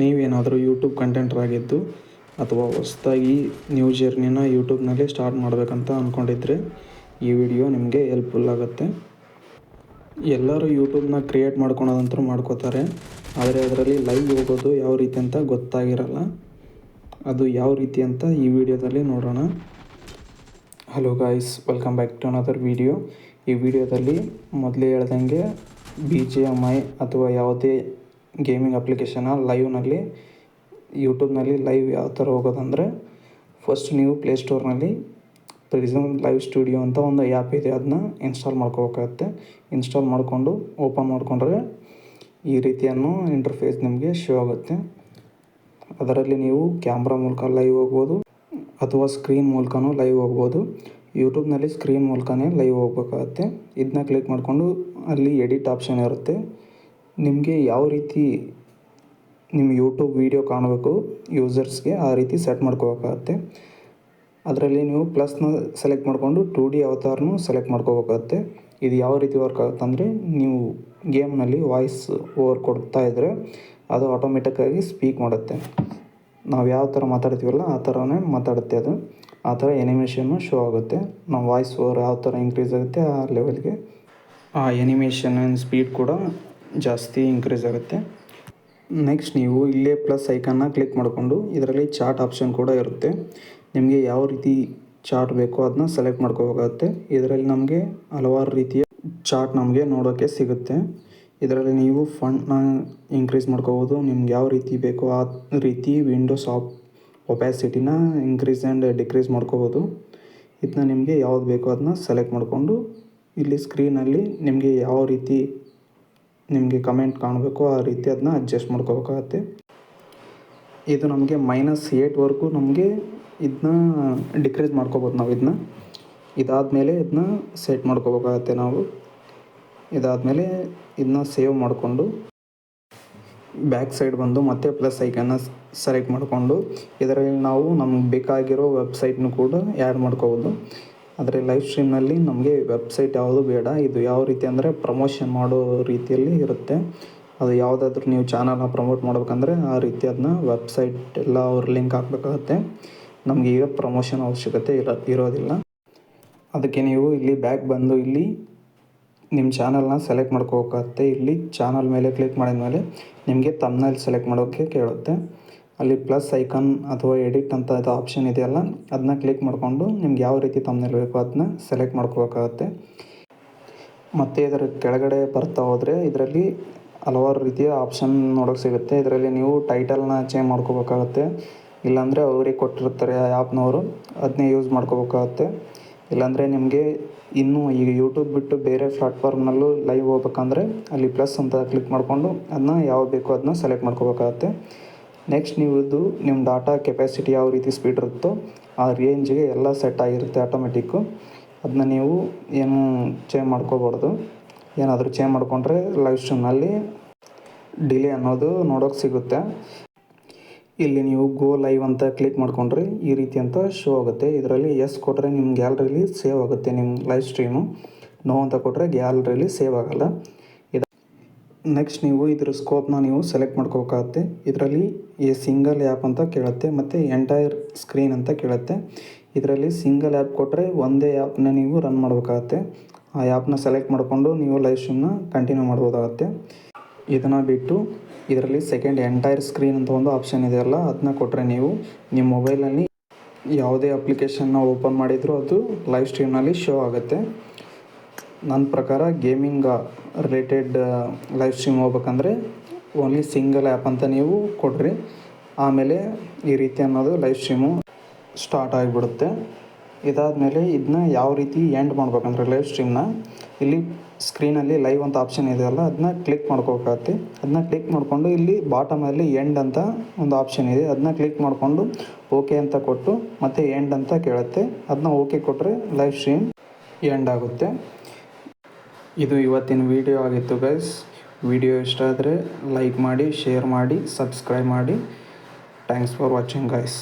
ನೀವೇನಾದರೂ YouTube contender ಆಗಿದ್ದು ಅಥವಾ ಹೊಸದಾಗಿ ನ್ಯೂ ಜರ್ನಿನ ಯೂಟ್ಯೂಬ್ನಲ್ಲಿ ಸ್ಟಾರ್ಟ್ ಮಾಡಬೇಕಂತ ಅಂದ್ಕೊಂಡಿದ್ರೆ ಈ ವಿಡಿಯೋ ನಿಮಗೆ ಹೆಲ್ಪ್ಫುಲ್ ಆಗುತ್ತೆ. ಎಲ್ಲರೂ ಯೂಟ್ಯೂಬ್ನ ಕ್ರಿಯೇಟ್ ಮಾಡ್ಕೊಳೋದಂತೂ ಮಾಡ್ಕೋತಾರೆ, ಆದರೆ ಅದರಲ್ಲಿ ಲೈವ್ ಹೋಗೋದು ಯಾವ ರೀತಿ ಅಂತ ಗೊತ್ತಾಗಿರಲ್ಲ. ಅದು ಯಾವ ರೀತಿ ಅಂತ ಈ ವಿಡಿಯೋದಲ್ಲಿ ನೋಡೋಣ. Hello guys, welcome back to another video. ಈ ವಿಡಿಯೋದಲ್ಲಿ ಮೊದಲೇ ಹೇಳ್ದಂಗೆ BGMI ಅಥವಾ ಯಾವುದೇ ಗೇಮಿಂಗ್ ಅಪ್ಲಿಕೇಶನ್ನ ಲೈವ್ನಲ್ಲಿ ಯೂಟ್ಯೂಬ್ನಲ್ಲಿ ಲೈವ್ ಯಾವ ಥರ ಹೋಗೋದಂದರೆ, ಫಸ್ಟ್ ನೀವು ಪ್ಲೇಸ್ಟೋರ್ನಲ್ಲಿ ಪ್ರಿಸಮ್ ಲೈವ್ ಸ್ಟುಡಿಯೋ ಅಂತ ಒಂದು ಆ್ಯಪ್ ಇದೆ, ಅದನ್ನ ಇನ್ಸ್ಟಾಲ್ ಮಾಡ್ಕೋಬೇಕಾಗತ್ತೆ. ಇನ್ಸ್ಟಾಲ್ ಮಾಡಿಕೊಂಡು ಓಪನ್ ಮಾಡಿಕೊಂಡ್ರೆ ಈ ರೀತಿಯನ್ನು ಇಂಟರ್ಫೇಸ್ ನಿಮಗೆ ಶೋ ಆಗುತ್ತೆ. ಅದರಲ್ಲಿ ನೀವು ಕ್ಯಾಮ್ರಾ ಮೂಲಕ ಲೈವ್ ಹೋಗ್ಬೋದು ಅಥವಾ ಸ್ಕ್ರೀನ್ ಮೂಲಕನೂ ಲೈವ್ ಹೋಗ್ಬೋದು. ಯೂಟ್ಯೂಬ್ನಲ್ಲಿ ಸ್ಕ್ರೀನ್ ಮೂಲಕನೇ ಲೈವ್ ಹೋಗ್ಬೇಕಾಗತ್ತೆ. ಇದನ್ನ ಕ್ಲಿಕ್ ಮಾಡಿಕೊಂಡು ಅಲ್ಲಿ ಎಡಿಟ್ ಆಪ್ಷನ್ ಇರುತ್ತೆ. ನಿಮಗೆ ಯಾವ ರೀತಿ ನಿಮ್ಮ ಯೂಟ್ಯೂಬ್ ವೀಡಿಯೋ ಕಾಣಬೇಕು ಯೂಸರ್ಸ್ಗೆ ಆ ರೀತಿ ಸೆಟ್ ಮಾಡ್ಕೋಬೇಕಾಗತ್ತೆ. ಅದರಲ್ಲಿ ನೀವು ಪ್ಲಸ್ನ ಸೆಲೆಕ್ಟ್ ಮಾಡಿಕೊಂಡು 2D ಅವತಾರನೂ ಸೆಲೆಕ್ಟ್ ಮಾಡ್ಕೋಬೇಕಾಗತ್ತೆ. ಇದು ಯಾವ ರೀತಿ ವರ್ಕ್ ಆಗುತ್ತೆ ಅಂದರೆ, ನೀವು ಗೇಮ್ನಲ್ಲಿ ವಾಯ್ಸ್ ಓವರ್ ಕೊಡ್ತಾ ಇದ್ದರೆ ಅದು ಆಟೋಮೆಟಿಕ್ಕಾಗಿ ಸ್ಪೀಕ್ ಮಾಡುತ್ತೆ. ನಾವು ಯಾವ ಥರ ಮಾತಾಡ್ತೀವಲ್ಲ ಆ ಥರನೇ ಮಾತಾಡುತ್ತೆ ಅದು. ಆ ಥರ ಎನಿಮೇಷನ್ನು ಶೋ ಆಗುತ್ತೆ. ನಾವು ವಾಯ್ಸ್ ಓವರ್ ಯಾವ ಥರ ಇನ್ಕ್ರೀಸ್ ಆಗುತ್ತೆ ಆ ಲೆವೆಲ್ಗೆ ಆ ಎನಿಮೇಷನ್ ಸ್ಪೀಡ್ ಕೂಡ ಜಾಸ್ತಿ ಇನ್ಕ್ರೀಸ್ ಆಗುತ್ತೆ. ನೆಕ್ಸ್ಟ್ ನೀವು ಇಲ್ಲೇ ಪ್ಲಸ್ ಐಕನ್ನ ಕ್ಲಿಕ್ ಮಾಡಿಕೊಂಡು ಇದರಲ್ಲಿ ಚಾರ್ಟ್ ಆಪ್ಷನ್ ಕೂಡ ಇರುತ್ತೆ. ನಿಮಗೆ ಯಾವ ರೀತಿ ಚಾರ್ಟ್ ಬೇಕೋ ಅದನ್ನ ಸೆಲೆಕ್ಟ್ ಮಾಡ್ಕೋಬೇಕಾಗುತ್ತೆ. ಇದರಲ್ಲಿ ನಮಗೆ ಹಲವಾರು ರೀತಿಯ ಚಾರ್ಟ್ ನಮಗೆ ನೋಡೋಕ್ಕೆ ಸಿಗುತ್ತೆ. ಇದರಲ್ಲಿ ನೀವು ಫಂಟ್ನ ಇನ್ಕ್ರೀಸ್ ಮಾಡ್ಕೋಬೋದು. ನಿಮ್ಗೆ ಯಾವ ರೀತಿ ಬೇಕೋ ಆ ರೀತಿ ವಿಂಡೋಸ್ ಒಪ್ಯಾಸಿಟಿನ ಇನ್ಕ್ರೀಸ್ ಆ್ಯಂಡ್ ಡಿಕ್ರೀಸ್ ಮಾಡ್ಕೋಬೋದು. ಇದನ್ನ ನಿಮಗೆ ಯಾವ್ದು ಬೇಕೋ ಅದನ್ನ ಸೆಲೆಕ್ಟ್ ಮಾಡಿಕೊಂಡು ಇಲ್ಲಿ ಸ್ಕ್ರೀನಲ್ಲಿ ನಿಮಗೆ ಯಾವ ರೀತಿ ನಿಮಗೆ ಕಮೆಂಟ್ ಕಾಣಬೇಕು ಆ ರೀತಿ ಅದನ್ನ ಅಡ್ಜಸ್ಟ್ ಮಾಡ್ಕೋಬೇಕಾಗತ್ತೆ. ಇದು ನಮಗೆ -8ವರೆಗೂ ನಮಗೆ ಇದನ್ನ ಡಿಕ್ರೀಸ್ ಮಾಡ್ಕೋಬೋದು. ನಾವು ಇದಾದಮೇಲೆ ಇದನ್ನ ಸೆಟ್ ಮಾಡ್ಕೋಬೇಕಾಗತ್ತೆ. ನಾವು ಇದಾದಮೇಲೆ ಇದನ್ನ ಸೇವ್ ಮಾಡಿಕೊಂಡು ಬ್ಯಾಕ್ ಸೈಡ್ ಬಂದು ಮತ್ತೆ ಪ್ಲಸ್ ಐಕನ್ನ ಸೆಲೆಕ್ಟ್ ಮಾಡಿಕೊಂಡು ಇದರಲ್ಲಿ ನಾವು ನಮ್ಗೆ ಬೇಕಾಗಿರೋ ವೆಬ್ಸೈಟ್ನು ಕೂಡ ಆ್ಯಡ್ ಮಾಡ್ಕೋಬೋದು. ಆದರೆ ಲೈವ್ ಸ್ಟ್ರೀಮ್ನಲ್ಲಿ ನಮಗೆ ವೆಬ್ಸೈಟ್ ಯಾವುದು ಬೇಡ. ಇದು ಯಾವ ರೀತಿ ಅಂದರೆ ಪ್ರಮೋಷನ್ ಮಾಡೋ ರೀತಿಯಲ್ಲಿ ಇರುತ್ತೆ. ಅದು ಯಾವುದಾದ್ರೂ ನೀವು ಚಾನಲ್ನ ಪ್ರಮೋಟ್ ಮಾಡ್ಬೇಕಂದ್ರೆ ಆ ರೀತಿ ಅದನ್ನ ವೆಬ್ಸೈಟ್ ಎಲ್ಲ ಅವ್ರ ಲಿಂಕ್ ಹಾಕಬೇಕಾಗತ್ತೆ. ನಮಗೆ ಈಗ ಪ್ರಮೋಷನ್ ಅವಶ್ಯಕತೆ ಇರೋದಿಲ್ಲ. ಅದಕ್ಕೆ ನೀವು ಇಲ್ಲಿ ಬ್ಯಾಕ್ ಬಂದು ಇಲ್ಲಿ ನಿಮ್ಮ ಚಾನಲ್ನ ಸೆಲೆಕ್ಟ್ ಮಾಡ್ಕೋಬೇಕಾಗತ್ತೆ. ಇಲ್ಲಿ ಚಾನಲ್ ಮೇಲೆ ಕ್ಲಿಕ್ ಮಾಡಿದ ಮೇಲೆ ನಿಮಗೆ ತಮ್ನೈಲ್ ಸೆಲೆಕ್ಟ್ ಮಾಡೋಕ್ಕೆ ಕೇಳುತ್ತೆ. ಅಲ್ಲಿ ಪ್ಲಸ್ ಐಕಾನ್ ಅಥವಾ ಎಡಿಟ್ ಅಂತ ಇದು ಆಪ್ಷನ್ ಇದೆಯಲ್ಲ ಅದನ್ನ ಕ್ಲಿಕ್ ಮಾಡಿಕೊಂಡು ನಿಮ್ಗೆ ಯಾವ ರೀತಿ ತಮ್ನೈಲ್ ಬೇಕೋ ಅದನ್ನ ಸೆಲೆಕ್ಟ್ ಮಾಡ್ಕೋಬೇಕಾಗತ್ತೆ. ಮತ್ತು ಇದರ ಕೆಳಗಡೆ ಬರ್ತಾ ಹೋದರೆ ಇದರಲ್ಲಿ ಹಲವಾರು ರೀತಿಯ ಆಪ್ಷನ್ ನೋಡೋಕ್ಕೆ ಸಿಗುತ್ತೆ. ಇದರಲ್ಲಿ ನೀವು ಟೈಟಲ್ನ ಚೇಂಜ್ ಮಾಡ್ಕೋಬೇಕಾಗತ್ತೆ. ಇಲ್ಲಾಂದರೆ ಅವ್ರಿಗೆ ಕೊಟ್ಟಿರ್ತಾರೆ ಆ್ಯಪ್ನವರು, ಅದನ್ನೇ ಯೂಸ್ ಮಾಡ್ಕೋಬೇಕಾಗತ್ತೆ. ಇಲ್ಲಾಂದರೆ ನಿಮಗೆ ಇನ್ನೂ ಈಗ ಯೂಟ್ಯೂಬ್ ಬಿಟ್ಟು ಬೇರೆ ಪ್ಲ್ಯಾಟ್ಫಾರ್ಮ್ನಲ್ಲೂ ಲೈವ್ ಹೋಗ್ಬೇಕಂದ್ರೆ ಅಲ್ಲಿ ಪ್ಲಸ್ ಅಂತ ಕ್ಲಿಕ್ ಮಾಡಿಕೊಂಡು ಅದನ್ನ ಯಾವ್ದು ಬೇಕೋ ಅದನ್ನ ಸೆಲೆಕ್ಟ್ ಮಾಡ್ಕೋಬೇಕಾಗತ್ತೆ. ನೆಕ್ಸ್ಟ್ ನೀವು ನಿಮ್ಮ ಡಾಟಾ ಕೆಪಾಸಿಟಿ ಯಾವ ರೀತಿ ಸ್ಪೀಡ್ ಇರುತ್ತೋ ಆ ರೇಂಜ್ಗೆ ಎಲ್ಲ ಸೆಟ್ ಆಗಿರುತ್ತೆ ಆಟೋಮೆಟಿಕ್ಕು. ಅದನ್ನ ನೀವು ಏನು ಚೇಂಜ್ ಮಾಡ್ಕೋಬಾರ್ದು. ಏನಾದರೂ ಚೇಂಜ್ ಮಾಡಿಕೊಂಡ್ರೆ ಲೈವ್ ಸ್ಟ್ರೀಮ್ನಲ್ಲಿ ಡಿಲೇ ಅನ್ನೋದು ನೋಡೋಕ್ಕೆ ಸಿಗುತ್ತೆ. ಇಲ್ಲಿ ನೀವು ಗೋ ಲೈವ್ ಅಂತ ಕ್ಲಿಕ್ ಮಾಡಿಕೊಂಡ್ರೆ ಈ ರೀತಿ ಅಂತ ಶೋ ಆಗುತ್ತೆ. ಇದರಲ್ಲಿ ಎಸ್ ಕೊಟ್ಟರೆ ನಿಮ್ಮ ಗ್ಯಾಲರಿಲಿ ಸೇವ್ ಆಗುತ್ತೆ ನಿಮ್ಮ ಲೈವ್ ಸ್ಟ್ರೀಮು. ನೋ ಅಂತ ಕೊಟ್ಟರೆ ಗ್ಯಾಲರಿಲಿ ಸೇವ್ ಆಗೋಲ್ಲ. ನೆಕ್ಸ್ಟ್ ನೀವು ಇದ್ರ ಸ್ಕೋಪ್ನ ನೀವು ಸೆಲೆಕ್ಟ್ ಮಾಡ್ಕೋಬೇಕಾಗತ್ತೆ. ಇದರಲ್ಲಿ ಸಿಂಗಲ್ ಆ್ಯಪ್ ಅಂತ ಕೇಳುತ್ತೆ ಮತ್ತು ಎಂಟೈರ್ ಸ್ಕ್ರೀನ್ ಅಂತ ಕೇಳುತ್ತೆ. ಇದರಲ್ಲಿ ಸಿಂಗಲ್ ಆ್ಯಪ್ ಕೊಟ್ಟರೆ ಒಂದೇ ಆ್ಯಪ್ನ ನೀವು ರನ್ ಮಾಡಬೇಕಾಗತ್ತೆ. ಆ ಆ್ಯಪ್ನ ಸೆಲೆಕ್ಟ್ ಮಾಡಿಕೊಂಡು ನೀವು ಲೈವ್ ಸ್ಟ್ರೀಮ್ನ ಕಂಟಿನ್ಯೂ ಮಾಡ್ಬೋದಾಗತ್ತೆ. ಇದನ್ನು ಬಿಟ್ಟು ಇದರಲ್ಲಿ ಸೆಕೆಂಡ್ ಎಂಟೈರ್ ಸ್ಕ್ರೀನ್ ಅಂತ ಒಂದು ಆಪ್ಷನ್ ಇದೆಯಲ್ಲ ಅದನ್ನ ಕೊಟ್ಟರೆ ನೀವು ನಿಮ್ಮ ಮೊಬೈಲಲ್ಲಿ ಯಾವುದೇ ಅಪ್ಲಿಕೇಶನ್ನ ಓಪನ್ ಮಾಡಿದರೂ ಅದು ಲೈವ್ ಸ್ಟ್ರೀಮ್ನಲ್ಲಿ ಶೋ ಆಗುತ್ತೆ. ನನ್ನ ಪ್ರಕಾರ ಗೇಮಿಂಗ್ ರಿಲೇಟೆಡ್ ಲೈವ್ ಸ್ಟ್ರೀಮ್ ಹೋಗ್ಬೇಕಂದ್ರೆ ಓನ್ಲಿ ಸಿಂಗಲ್ ಆ್ಯಪ್ ಅಂತ ನೀವು ಕೊಡ್ರಿ. ಆಮೇಲೆ ಈ ರೀತಿ ಅನ್ನೋದು ಲೈವ್ ಸ್ಟ್ರೀಮು ಸ್ಟಾರ್ಟ್ ಆಗಿಬಿಡುತ್ತೆ. ಇದಾದಮೇಲೆ ಇದನ್ನ ಯಾವ ರೀತಿ ಎಂಡ್ ಮಾಡ್ಬೇಕಂದ್ರೆ ಲೈವ್ ಸ್ಟ್ರೀಮ್ನ ಇಲ್ಲಿ ಸ್ಕ್ರೀನಲ್ಲಿ ಲೈವ್ ಅಂತ ಆಪ್ಷನ್ ಇದೆಯಲ್ಲ ಅದನ್ನ ಕ್ಲಿಕ್ ಮಾಡ್ಕೋಬೇಕಾಗತ್ತೆ. ಅದನ್ನ ಕ್ಲಿಕ್ ಮಾಡಿಕೊಂಡು ಇಲ್ಲಿ ಬಾಟಮಲ್ಲಿ ಎಂಡ್ ಅಂತ ಒಂದು ಆಪ್ಷನ್ ಇದೆ, ಅದನ್ನ ಕ್ಲಿಕ್ ಮಾಡಿಕೊಂಡು ಓಕೆ ಅಂತ ಕೊಟ್ಟು ಮತ್ತೆ ಎಂಡ್ ಅಂತ ಕೇಳುತ್ತೆ. ಅದನ್ನ ಓಕೆ ಕೊಟ್ಟರೆ ಲೈವ್ ಸ್ಟ್ರೀಮ್ ಎಂಡ್ ಆಗುತ್ತೆ. ಇದು ಇವತ್ತಿನ ವಿಡಿಯೋ ಆಗಿತ್ತು ಗೈಸ್. ವಿಡಿಯೋ ಇಷ್ಟ ಆದರೆ ಲೈಕ್ ಮಾಡಿ, ಶೇರ್ ಮಾಡಿ, ಸಬ್ಸ್ಕ್ರೈಬ್ ಮಾಡಿ. Thanks for watching guys.